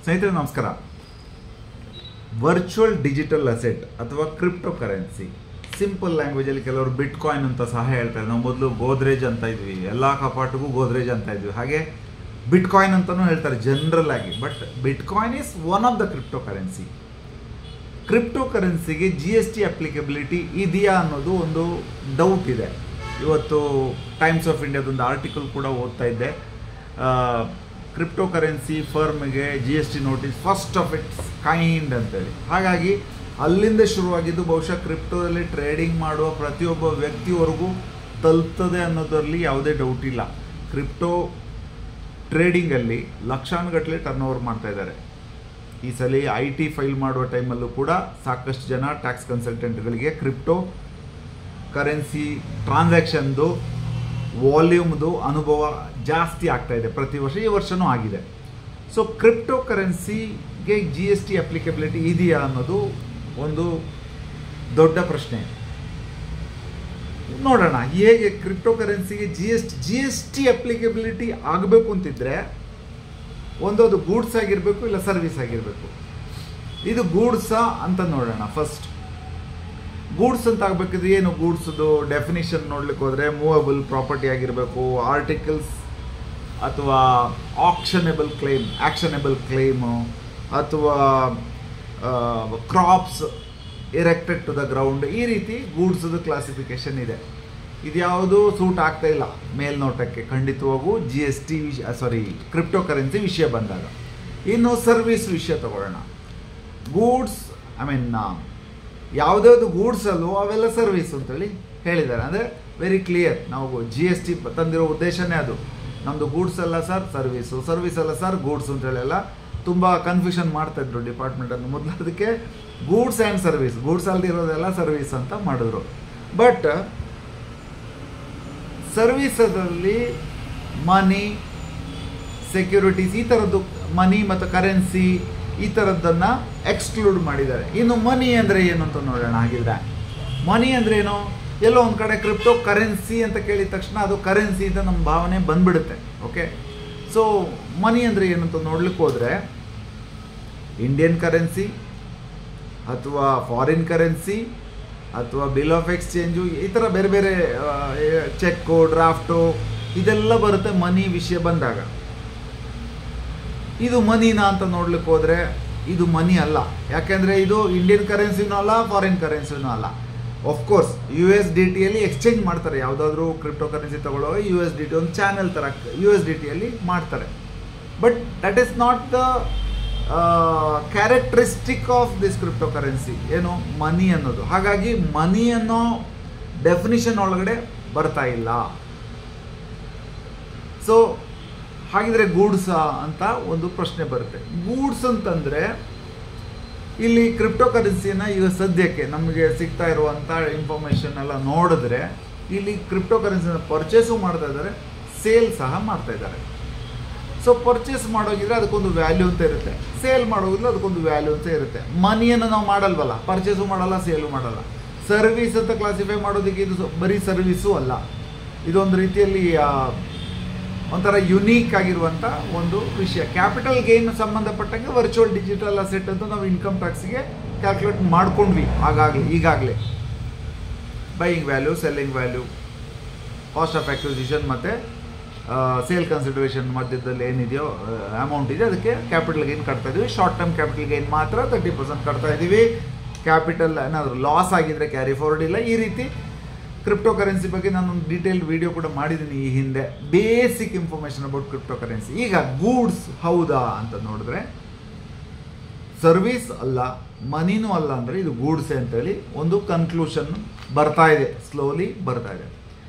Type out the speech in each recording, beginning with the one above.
ಸ್ನೇಹಿತರೆ ನಮಸ್ಕಾರ. Virtual digital asset ಅಥವಾ ಕ್ರಿಪ್ಟೋ ಕರೆನ್ಸಿ, ಸಿಂಪಲ್ ಲ್ಯಾಂಗ್ವೇಜಲ್ಲಿ ಕೆಲವರು ಬಿಟ್ ಕಾಯಿನ್ ಅಂತ ಸಹ ಹೇಳ್ತಾರೆ. ನಾವು ಮೊದಲು ಗೋದ್ರೇಜ್ ಅಂತ ಇದ್ವಿ, ಎಲ್ಲ ಕಪಾಟಿಗೂ ಗೋದ್ರೇಜ್ ಅಂತ ಇದ್ವಿ, ಹಾಗೆ ಬಿಟ್ ಕಾಯಿನ್ ಅಂತಲೂ ಹೇಳ್ತಾರೆ ಜನರಲ್ ಆಗಿ. But bit coin is one of the crypto currency. Crypto ಕರೆನ್ಸಿಗೆ GST ಅಪ್ಲಿಕಬಿಲಿಟಿ ಇದೆಯಾ ಅನ್ನೋದು ಒಂದು ಡೌಟ್ ಇದೆ. ಇವತ್ತು ಟೈಮ್ಸ್ ಆಫ್ ಇಂಡಿಯಾದೊಂದು ಆರ್ಟಿಕಲ್ ಕೂಡ ಓದ್ತಾ ಇದ್ದೆ. ಕ್ರಿಪ್ಟೋ ಕರೆನ್ಸಿ ಫರ್ಮ್ಗೆ GST notice first of its kind ಅಂತೇಳಿ. ಹಾಗಾಗಿ ಅಲ್ಲಿಂದ ಶುರುವಾಗಿದ್ದು ಬಹುಶಃ ಕ್ರಿಪ್ಟೋದಲ್ಲಿ ಟ್ರೇಡಿಂಗ್ ಮಾಡುವ ಪ್ರತಿಯೊಬ್ಬ ವ್ಯಕ್ತಿವರೆಗೂ ತಲುಪ್ತದೆ ಅನ್ನೋದರಲ್ಲಿ ಯಾವುದೇ ಡೌಟ್ ಇಲ್ಲ. ಕ್ರಿಪ್ಟೋ ಟ್ರೇಡಿಂಗಲ್ಲಿ ಲಕ್ಷಾನುಗಟ್ಟಲೆ ಟರ್ನ್ ಓವರ್ ಮಾಡ್ತಾ ಇದ್ದಾರೆ. ಈ ಸಲ IT ಫೈಲ್ ಮಾಡುವ ಟೈಮಲ್ಲೂ ಕೂಡ ಸಾಕಷ್ಟು ಜನ ಟ್ಯಾಕ್ಸ್ ಕನ್ಸಲ್ಟೆಂಟ್ಗಳಿಗೆ ಕ್ರಿಪ್ಟೋ ಕರೆನ್ಸಿ ಟ್ರಾನ್ಸಾಕ್ಷನ್ದು ವಾಲ್ಯೂಮ್ದು ಅನುಭವ ಜಾಸ್ತಿ ಆಗ್ತಾ ಇದೆ ಪ್ರತಿ ವರ್ಷ. ಈ ವರ್ಷವೂ ಆಗಿದೆ. ಸೊ ಕ್ರಿಪ್ಟೋ ಕರೆನ್ಸಿಗೆ GST ಅಪ್ಲಿಕಬಿಲಿಟಿ ಇದೆಯಾ ಅನ್ನೋದು ಒಂದು ದೊಡ್ಡ ಪ್ರಶ್ನೆ. ನೋಡೋಣ ಹೇಗೆ ಕ್ರಿಪ್ಟೋ ಕರೆನ್ಸಿಗೆ GST ಅಪ್ಲಿಕಬಿಲಿಟಿ ಆಗಬೇಕು ಅಂತಿದ್ರೆ ಒಂದೊಂದು ಗೂಡ್ಸ್ ಆಗಿರಬೇಕು, ಇಲ್ಲ ಸರ್ವಿಸ್ ಆಗಿರಬೇಕು. ಇದು ಗೂಡ್ಸಾ ಅಂತ ನೋಡೋಣ. ಫಸ್ಟ್ ಗೂಡ್ಸ್ ಅಂತ ಆಗಬೇಕಿದ್ರೆ ಏನು ಗೂಡ್ಸ್ದು ಡೆಫಿನಿಷನ್ ನೋಡ್ಲಿಕ್ಕೆ ಹೋದರೆ ಮೂವಬಲ್ ಪ್ರಾಪರ್ಟಿ ಆಗಿರಬೇಕು, ಆರ್ಟಿಕಲ್ಸ್ ಅಥವಾ ಆಕ್ಷನೆಬಲ್ ಕ್ಲೇಮು ಅಥವಾ crops erected to the ground, ಈ ರೀತಿ ಗೂಡ್ಸ್ದು ಕ್ಲಾಸಿಫಿಕೇಶನ್ ಇದೆ. ಇದ್ಯಾವುದು ಸೂಟ್ ಆಗ್ತಾ ಇಲ್ಲ ಮೇಲ್ನೋಟಕ್ಕೆ ಖಂಡಿತವಾಗೂ ಕ್ರಿಪ್ಟೋ ಕರೆನ್ಸಿ ವಿಷಯ ಬಂದಾಗ. ಇನ್ನು ಸರ್ವಿಸ್ ವಿಷಯ ತಗೊಳ್ಳೋಣ. ಗೂಡ್ಸ್ ಯಾವುದ್ಯಾವುದು ಗೂಡ್ಸ್ ಅಲ್ಲೋ ಅವೆಲ್ಲ ಸರ್ವಿಸ್ ಅಂತೇಳಿ ಹೇಳಿದ್ದಾರೆ. ಅಂದರೆ ವೆರಿ ಕ್ಲಿಯರ್. ನಾವು GST ತಂದಿರೋ ಉದ್ದೇಶನೇ ಅದು. ನಮ್ಮದು ಗೂಡ್ಸ್ ಅಲ್ಲ ಸರ್ ಸರ್ವಿಸು, ಸರ್ವಿಸ್ ಅಲ್ಲ ಸರ್ ಗೂಡ್ಸ್ ಅಂತೇಳೆಲ್ಲ ತುಂಬ ಕನ್ಫ್ಯೂಷನ್ ಮಾಡ್ತಾಯಿದ್ರು ಡಿಪಾರ್ಟ್ಮೆಂಟನ್ನು. ಮೊದಲು ಅದಕ್ಕೆ ಗೂಡ್ಸ್ ಆ್ಯಂಡ್ ಸರ್ವಿಸ್, ಗೂಡ್ಸ್ ಅಲ್ದಿರೋದೆಲ್ಲ ಸರ್ವಿಸ್ ಅಂತ ಮಾಡಿದ್ರು. ಬಟ್ ಸರ್ವಿಸಲ್ಲಿ ಮನಿ, ಸೆಕ್ಯೂರಿಟೀಸ್, ಈ ಥರದ್ದು ಮನಿ ಮತ್ತು ಕರೆನ್ಸಿ ಈ ಥರದ್ದನ್ನು ಎಕ್ಸ್ಕ್ಲೂಡ್ ಮಾಡಿದ್ದಾರೆ. ಇನ್ನು ಮನಿ ಅಂದರೆ ಏನು ಅಂತ ನೋಡೋಣ. ಹಾಗಿದ್ರೆ ಮನಿ ಅಂದರೆ ಏನು? ಎಲ್ಲೋ ಒಂದು ಕಡೆ ಕ್ರಿಪ್ಟೋ ಕರೆನ್ಸಿ ಅಂತ ಕೇಳಿದ ತಕ್ಷಣ ಅದು ಕರೆನ್ಸಿ ಅಂತ ನಮ್ಮ ಭಾವನೆ ಬಂದ್ಬಿಡುತ್ತೆ. ಓಕೆ, ಸೊ ಮನಿ ಅಂದರೆ ಏನು ಅಂತ ನೋಡ್ಲಿಕ್ಕೆ ಹೋದರೆ ಇಂಡಿಯನ್ ಕರೆನ್ಸಿ ಅಥವಾ ಫಾರಿನ್ ಕರೆನ್ಸಿ ಅಥವಾ ಬಿಲ್ ಆಫ್ ಎಕ್ಸ್ಚೇಂಜು, ಈ ಥರ ಬೇರೆ ಬೇರೆ ಚೆಕ್ಕು, ಡ್ರಾಫ್ಟು, ಇದೆಲ್ಲ ಬರುತ್ತೆ ಮನಿ ವಿಷಯ ಬಂದಾಗ. ಇದು ಮನಿನಾ ಅಂತ ನೋಡ್ಲಿಕ್ಕೆ ಹೋದರೆ ಇದು ಮನಿ ಅಲ್ಲ. ಯಾಕೆಂದರೆ ಇದು ಇಂಡಿಯನ್ ಕರೆನ್ಸಿನೂ ಅಲ್ಲ, ಫಾರಿನ್ ಕರೆನ್ಸಿನೂ ಅಲ್ಲ. ಆಫ್ಕೋರ್ಸ್ USDTಯಲ್ಲಿ ಎಕ್ಸ್ಚೇಂಜ್ ಮಾಡ್ತಾರೆ. ಯಾವುದಾದ್ರೂ ಕ್ರಿಪ್ಟೋ ಕರೆನ್ಸಿ ತಗೊಳ್ಳೋ USDT ಒಂದು ಚಾನೆಲ್ ಥರ USDTಯಲ್ಲಿ ಮಾಡ್ತಾರೆ. But that is not the characteristic of this crypto currency, ಏನು ಮನಿ ಅನ್ನೋದು. ಹಾಗಾಗಿ ಮನಿ ಅನ್ನೋ ಡೆಫಿನಿಷನ್ ಒಳಗಡೆ ಬರ್ತಾ ಇಲ್ಲ. ಸೊ ಹಾಗಿದ್ರೆ ಗೂಡ್ಸ್ ಅಂತ ಒಂದು ಪ್ರಶ್ನೆ ಬರುತ್ತೆ. ಗೂಡ್ಸ್ ಅಂತಂದರೆ ಇಲ್ಲಿ ಕ್ರಿಪ್ಟೋ ಕರೆನ್ಸಿನ ಈಗ ಸದ್ಯಕ್ಕೆ ನಮಗೆ ಸಿಗ್ತಾ ಇರುವಂಥ ಇನ್ಫಾರ್ಮೇಷನ್ ಎಲ್ಲ ನೋಡಿದ್ರೆ ಇಲ್ಲಿ ಕ್ರಿಪ್ಟೋ ಕರೆನ್ಸಿನ ಪರ್ಚೇಸು ಮಾಡ್ತಾ ಇದ್ದಾರೆ, ಸೇಲ್ ಸಹ ಮಾಡ್ತಾ ಇದ್ದಾರೆ. ಸೊ ಪರ್ಚೇಸ್ ಮಾಡೋಗಿದ್ರೆ ಅದಕ್ಕೊಂದು ವ್ಯಾಲ್ಯೂ ಅಂತ ಇರುತ್ತೆ, ಸೇಲ್ ಮಾಡೋಗಿದ್ರೆ ಅದಕ್ಕೊಂದು ವ್ಯಾಲ್ಯೂ ಅಂತ ಇರುತ್ತೆ. ಮನಿಯನ್ನು ನಾವು ಮಾಡಲ್ವಲ್ಲ, ಪರ್ಚೇಸು ಮಾಡಲ್ಲ, ಸೇಲು ಮಾಡಲ್ಲ. ಸರ್ವಿಸ್ ಅಂತ ಕ್ಲಾಸಿಫೈ ಮಾಡೋದಕ್ಕೆ ಇದು ಬರೀ ಸರ್ವಿಸು ಅಲ್ಲ, ಇದೊಂದು ರೀತಿಯಲ್ಲಿ ಒಂಥರ ಯುನೀಕ್ ಆಗಿರುವಂಥ ಒಂದು ವಿಷಯ. ಕ್ಯಾಪಿಟಲ್ ಗೇನ್ ಸಂಬಂಧಪಟ್ಟಂಗೆ ವರ್ಚುವಲ್ ಡಿಜಿಟಲ್ ಅಸೆಟ್ ಅಂತ ನಾವು ಇನ್ಕಮ್ ಟ್ಯಾಕ್ಸ್ಗೆ ಕ್ಯಾಲ್ಕುಲೇಟ್ ಮಾಡ್ಕೊಂಡ್ವಿ ಈಗಾಗಲೇ. Buying value, selling value, cost of acquisition ಮತ್ತು ಸೇಲ್ ಕನ್ಸಿಡರೇಷನ್ ಮಧ್ಯದಲ್ಲಿ ಏನಿದೆಯೋ ಅಮೌಂಟ್ ಇದೆ ಅದಕ್ಕೆ ಕ್ಯಾಪಿಟಲ್ ಗೇನ್ ಕಟ್ತಾ ಇದ್ದೀವಿ. ಶಾರ್ಟ್ ಟರ್ಮ್ ಕ್ಯಾಪಿಟಲ್ ಗೇನ್ ಮಾತ್ರ 30% ಕಟ್ತಾ ಇದ್ದೀವಿ. ಕ್ಯಾಪಿಟಲ್ ಏನಾದರೂ ಲಾಸ್ ಆಗಿದ್ದರೆ ಕ್ಯಾರಿ ಫಾರ್ವರ್ಡ್ ಇಲ್ಲ. ಈ ರೀತಿ ಕ್ರಿಪ್ಟೋ ಕರೆನ್ಸಿ ಬಗ್ಗೆ ನಾನೊಂದು ಡೀಟೇಲ್ಡ್ ವಿಡಿಯೋ ಕೂಡ ಮಾಡಿದ್ದೀನಿ ಈ ಹಿಂದೆ, basic information about crypto currency. ಈಗ ಗೂಡ್ಸ್ ಹೌದಾ ಅಂತ ನೋಡಿದ್ರೆ ಸರ್ವಿಸ್ ಅಲ್ಲ, ಮನಿನೂ ಅಲ್ಲ ಅಂದರೆ ಇದು ಗೂಡ್ಸೇ ಅಂತೇಳಿ ಒಂದು ಕನ್ಕ್ಲೂಷನ್ ಬರ್ತಾ ಇದೆ, ಸ್ಲೋಲಿ ಬರ್ತಾ ಇದೆ.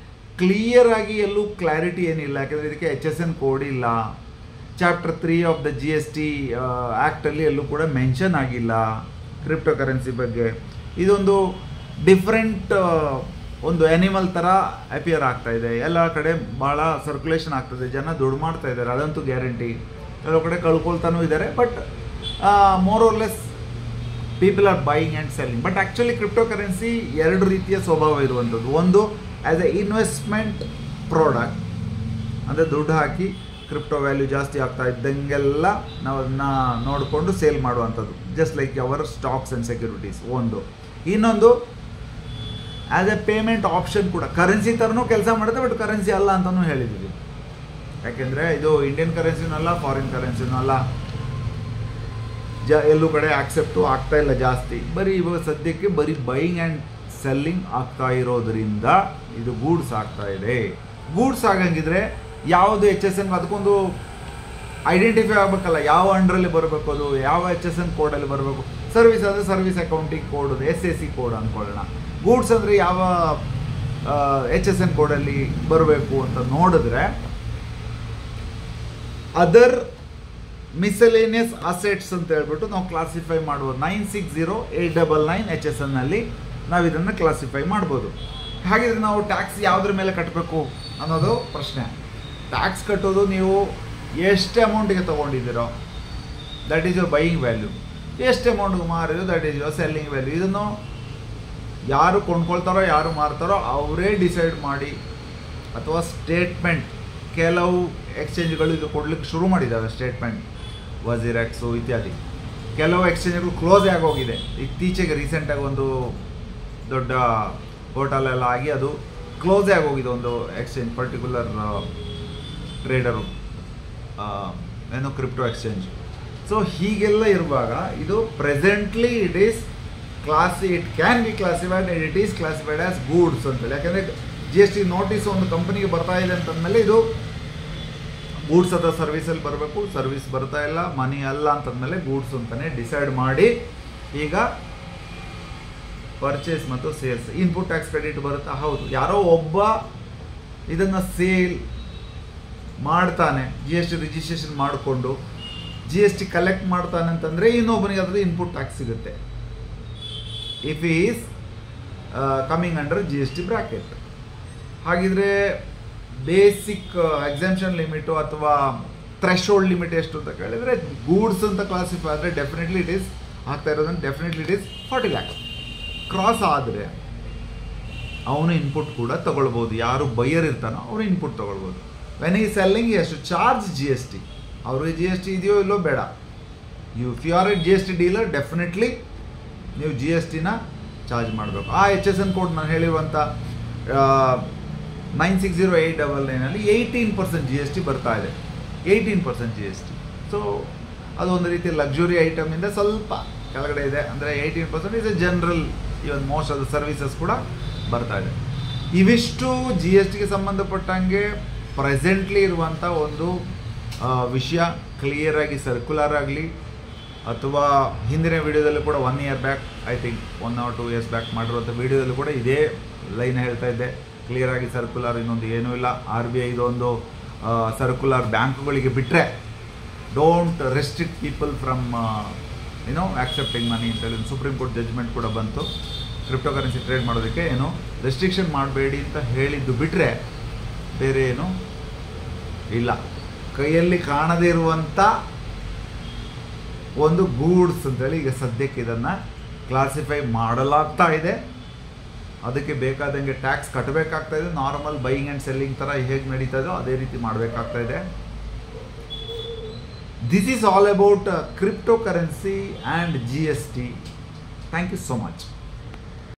ಕ್ಲಿಯರ್ ಆಗಿ ಎಲ್ಲೂ ಕ್ಲಾರಿಟಿ ಏನಿಲ್ಲ. ಯಾಕೆಂದರೆ ಇದಕ್ಕೆ HSN ಕೋಡ್ ಇಲ್ಲ. ಚಾಪ್ಟರ್ 3 ಆಫ್ ದ GST ಆ್ಯಕ್ಟಲ್ಲಿ ಎಲ್ಲೂ ಕೂಡ ಮೆನ್ಷನ್ ಆಗಿಲ್ಲ ಕ್ರಿಪ್ಟೋ ಕರೆನ್ಸಿ ಬಗ್ಗೆ. ಇದೊಂದು ಡಿಫ್ರೆಂಟ್ ಒಂದು ಆ್ಯನಿಮಲ್ ಥರ ಅಪಿಯರ್ ಆಗ್ತಾ ಇದೆ. ಎಲ್ಲ ಕಡೆ ಭಾಳ ಸರ್ಕ್ಯುಲೇಷನ್ ಆಗ್ತದೆ, ಜನ ದುಡ್ಡು ಮಾಡ್ತಾ ಇದ್ದಾರೆ, ಅದಂತೂ ಗ್ಯಾರಂಟಿ. ಕೆಲವು ಕಡೆ ಕಳ್ಕೊಳ್ತಾನೂ ಇದ್ದಾರೆ. But more or less people are buying and selling. But actually crypto currency ಎರಡು ರೀತಿಯ ಸ್ವಭಾವ ಇರುವಂಥದ್ದು. ಒಂದು ಆ್ಯಸ್ ಎ ಇನ್ವೆಸ್ಟ್ಮೆಂಟ್ ಪ್ರಾಡಕ್ಟ್, ಅಂದರೆ ದುಡ್ಡು ಹಾಕಿ ಕ್ರಿಪ್ಟೋ ವ್ಯಾಲ್ಯೂ ಜಾಸ್ತಿ ಆಗ್ತಾ ಇದ್ದಂಗೆಲ್ಲ ನಾವು ಅದನ್ನ ನೋಡಿಕೊಂಡು ಸೇಲ್ ಮಾಡುವಂಥದ್ದು, just like our stocks and securities ಒಂದು. ಇನ್ನೊಂದು ಆ್ಯಸ್ ಎ ಪೇಮೆಂಟ್ ಆಪ್ಷನ್ ಕೂಡ ಕರೆನ್ಸಿ ಥರನೂ ಕೆಲಸ ಮಾಡುತ್ತೆ, ಬಟ್ ಕರೆನ್ಸಿ ಅಲ್ಲ ಅಂತಲೂ ಹೇಳಿದ್ದೀವಿ. ಯಾಕೆಂದರೆ ಇದು ಇಂಡಿಯನ್ ಕರೆನ್ಸಿನೂ ಅಲ್ಲ, ಫಾರಿನ್ ಕರೆನ್ಸಿನೂ ಅಲ್ಲ, ಎಲ್ಲೂ ಕಡೆ ಆಕ್ಸೆಪ್ಟು ಆಗ್ತಾ ಇಲ್ಲ ಜಾಸ್ತಿ. ಬರೀ ಇವಾಗ ಸದ್ಯಕ್ಕೆ ಬರೀ ಬೈಯಿಂಗ್ ಆ್ಯಂಡ್ ಸೆಲ್ಲಿಂಗ್ ಆಗ್ತಾ ಇರೋದ್ರಿಂದ ಇದು ಗೂಡ್ಸ್ ಆಗ್ತಾ ಇದೆ. ಗೂಡ್ಸ್ ಆಗಂಗಿದ್ರೆ ಯಾವುದು HSN, ಅದಕ್ಕೊಂದು ಐಡೆಂಟಿಫೈ ಆಗಬೇಕಲ್ಲ, ಯಾವ ಅಂಡ್ರಲ್ಲಿ ಬರಬೇಕು, ಅದು ಯಾವ HSN ಕೋಡಲ್ಲಿ ಬರಬೇಕು. ಸರ್ವಿಸ್ ಅಂದರೆ service accounting code, SAC code ಅಂದ್ಕೊಳ್ಳೋಣ. ಗೂಡ್ಸ್ ಅಂದರೆ ಯಾವ HSN ಕೋಡಲ್ಲಿ ಬರಬೇಕು ಅಂತ ನೋಡಿದ್ರೆ ಅದರ್ ಮಿಸಲೇನಿಯಸ್ ಅಸೆಟ್ಸ್ ಅಂತ ಹೇಳ್ಬಿಟ್ಟು ನಾವು ಕ್ಲಾಸಿಫೈ ಮಾಡ್ಬೋದು. 960899 HSNನಲ್ಲಿ ನಾವು ಇದನ್ನು ಕ್ಲಾಸಿಫೈ ಮಾಡ್ಬೋದು. ಹಾಗಿದ್ರೆ ನಾವು ಟ್ಯಾಕ್ಸ್ ಯಾವುದ್ರ ಮೇಲೆ ಕಟ್ಟಬೇಕು ಅನ್ನೋದು ಪ್ರಶ್ನೆ. ಟ್ಯಾಕ್ಸ್ ಕಟ್ಟೋದು ನೀವು ಎಷ್ಟು ಅಮೌಂಟಿಗೆ ತೊಗೊಂಡಿದ್ದೀರೋ that is your buying value, ಎಷ್ಟು ಅಮೌಂಟ್ಗೆ ಮಾರಿರೋ that is your selling value. ಇದನ್ನು ಯಾರು ಕೊಂಡ್ಕೊಳ್ತಾರೋ ಯಾರು ಮಾರ್ತಾರೋ ಅವರೇ ಡಿಸೈಡ್ ಮಾಡಿ, ಅಥವಾ ಸ್ಟೇಟ್ಮೆಂಟ್, ಕೆಲವು ಎಕ್ಸ್ಚೇಂಜ್ಗಳು ಇದು ಕೊಡ್ಲಿಕ್ಕೆ ಶುರು ಮಾಡಿದ್ದಾವೆ, ಸ್ಟೇಟ್ಮೆಂಟ್, ವಜಿರೆಕ್ಸು ಇತ್ಯಾದಿ. ಕೆಲವು ಎಕ್ಸ್ಚೇಂಜ್ಗಳು ಕ್ಲೋಸ್ ಆಗೋಗಿದೆ. ಇತ್ತೀಚೆಗೆ ರೀಸೆಂಟಾಗಿ ಒಂದು ದೊಡ್ಡ ಹೋಟೆಲೆಲ್ಲ ಆಗಿ ಅದು ಕ್ಲೋಸೇ ಆಗೋಗಿದೆ, ಒಂದು ಎಕ್ಸ್ಚೇಂಜ್, ಪರ್ಟಿಕ್ಯುಲರ್ ಟ್ರೇಡರು ಏನು ಕ್ರಿಪ್ಟೋ ಎಕ್ಸ್ಚೇಂಜ್. ಸೊ ಹೀಗೆಲ್ಲ ಇರುವಾಗ ಇದು presently it can be classified and it is classified as goods ಅಂತೇಳಿ. ಯಾಕೆಂದರೆ GST ನೋಟಿಸ್ ಒಂದು ಕಂಪನಿಗೆ ಬರ್ತಾ ಇದೆ ಅಂತಂದಮೇಲೆ ಇದು ಗೂಡ್ಸ್ ಅಥವಾ ಸರ್ವಿಸಲ್ಲಿ ಬರಬೇಕು. ಸರ್ವಿಸ್ ಬರ್ತಾ ಇಲ್ಲ, ಮನಿ ಅಲ್ಲ ಅಂತಂದಮೇಲೆ ಗೂಡ್ಸ್ ಅಂತಲೇ ಡಿಸೈಡ್ ಮಾಡಿ ಈಗ ಪರ್ಚೇಸ್ ಮತ್ತು ಸೇಲ್ಸ್ ಇನ್ಪುಟ್ ಟ್ಯಾಕ್ಸ್ ಕ್ರೆಡಿಟ್ ಬರುತ್ತಾ? ಹೌದು. ಯಾರೋ ಒಬ್ಬ ಇದನ್ನು ಸೇಲ್ ಮಾಡ್ತಾನೆ, GST ರಿಜಿಸ್ಟ್ರೇಷನ್ ಮಾಡಿಕೊಂಡು GST ಕಲೆಕ್ಟ್ ಮಾಡ್ತಾನೆ ಅಂತಂದರೆ ಇನ್ನೊಬ್ಬನಿಗೆ ಅದ್ರ ಇನ್ಪುಟ್ ಟ್ಯಾಕ್ಸ್ ಸಿಗುತ್ತೆ, if is coming under GST bracket. ಹಾಗಿದ್ರೆ ಬೇಸಿಕ್ ಎಕ್ಸಾಮ್ಷನ್ ಲಿಮಿಟು ಅಥವಾ ಥ್ರೆಶೋಲ್ಡ್ ಲಿಮಿಟ್ ಎಷ್ಟು ಅಂತ ಕೇಳಿದರೆ ಗೂಡ್ಸ್ ಅಂತ ಕ್ಲಾಸಿಫೈ ಆದರೆ ಡೆಫಿನೆಟ್ಲಿ ಇಟ್ ಈಸ್ ಆಗ್ತಾ ಇರೋದನ್ನು definitely it is 40 lakhs. Cross ಆದರೆ ಅವನು ಇನ್ಪುಟ್ ಕೂಡ ತಗೊಳ್ಬೋದು, ಯಾರು ಬೈಯರ್ ಇರ್ತಾನೋ ಅವರು ಇನ್ಪುಟ್ ತಗೊಳ್ಬೋದು. ವೆನ್ ಈ ಸೆಲ್ಲಿಂಗ್ ಎಷ್ಟು ಚಾರ್ಜ್ GST, ಅವ್ರಿಗೆ GST ಇದೆಯೋ ಇಲ್ಲೋ ಬೇಡ. If you are a GST dealer definitely ನೀವು GSTನ ಚಾರ್ಜ್ ಮಾಡಬೇಕು. ಆ HSN ಕೋಡ್ ನಾನು ಹೇಳಿರುವಂಥ 960899 18% GST ಬರ್ತಾ ಇದೆ, 18% GST. ಸೊ ಅದೊಂದು ರೀತಿ ಲಕ್ಸುರಿ ಐಟಮಿಂದ ಸ್ವಲ್ಪ ಕೆಳಗಡೆ ಇದೆ, ಅಂದರೆ 18% is A general, even most of the services ಕೂಡ ಬರ್ತಾ ಇದೆ. ಇವಿಷ್ಟು GSTಗೆ ಸಂಬಂಧಪಟ್ಟಂಗೆ ಪ್ರೆಸೆಂಟ್ಲಿ ಇರುವಂಥ ಒಂದು ವಿಷಯ. ಕ್ಲಿಯರಾಗಿ ಸರ್ಕ್ಯುಲರ್ ಆಗಲಿ ಅಥವಾ ಹಿಂದಿನ ವಿಡಿಯೋದಲ್ಲಿ ಕೂಡ 1 year back, I think 1 or 2 years back ಮಾಡಿರುವಂಥ ವಿಡಿಯೋದಲ್ಲಿ ಕೂಡ ಇದೇ ಲೈನ್ ಹೇಳ್ತಾ ಇದ್ದೆ. ಕ್ಲಿಯರಾಗಿ ಸರ್ಕ್ಯುಲರ್, ಇನ್ನೊಂದು ಏನೂ ಇಲ್ಲ. RBI ಇದೊಂದು ಸರ್ಕ್ಯುಲರ್ ಬ್ಯಾಂಕ್ಗಳಿಗೆ ಬಿಟ್ಟರೆ don't restrict people from accepting money ಅಂತೇಳಿ ಸುಪ್ರೀಂ ಕೋರ್ಟ್ ಜಡ್ಜ್ಮೆಂಟ್ ಕೂಡ ಬಂತು. ಕ್ರಿಪ್ಟೋ ಕರೆನ್ಸಿ ಟ್ರೇಡ್ ಮಾಡೋದಕ್ಕೆ ಏನು ರೆಸ್ಟ್ರಿಕ್ಷನ್ ಮಾಡಬೇಡಿ ಅಂತ ಹೇಳಿದ್ದು ಬಿಟ್ಟರೆ ಬೇರೆ ಏನು ಇಲ್ಲ. ಕೈಯಲ್ಲಿ ಕಾಣದೇ ಇರುವಂಥ ಒಂದು ಗೂಡ್ಸ್ ಅಂತೇಳಿ ಈಗ ಸದ್ಯಕ್ಕೆ ಇದನ್ನು ಕ್ಲಾಸಿಫೈ ಮಾಡಲಾಗ್ತಾ ಇದೆ. ಅದಕ್ಕೆ ಬೇಕಾದಂಗೆ ಟ್ಯಾಕ್ಸ್ ಕಟ್ಟಬೇಕಾಗ್ತಾ ಇದೆ. ನಾರ್ಮಲ್ ಬೈಯಿಂಗ್ ಆ್ಯಂಡ್ ಸೆಲ್ಲಿಂಗ್ ಥರ ಹೇಗೆ ನಡೀತಾ ಇದೋ ಅದೇ ರೀತಿ ಮಾಡಬೇಕಾಗ್ತಾ ಇದೆ. This is all about cryptocurrency and GST. Thank you so much.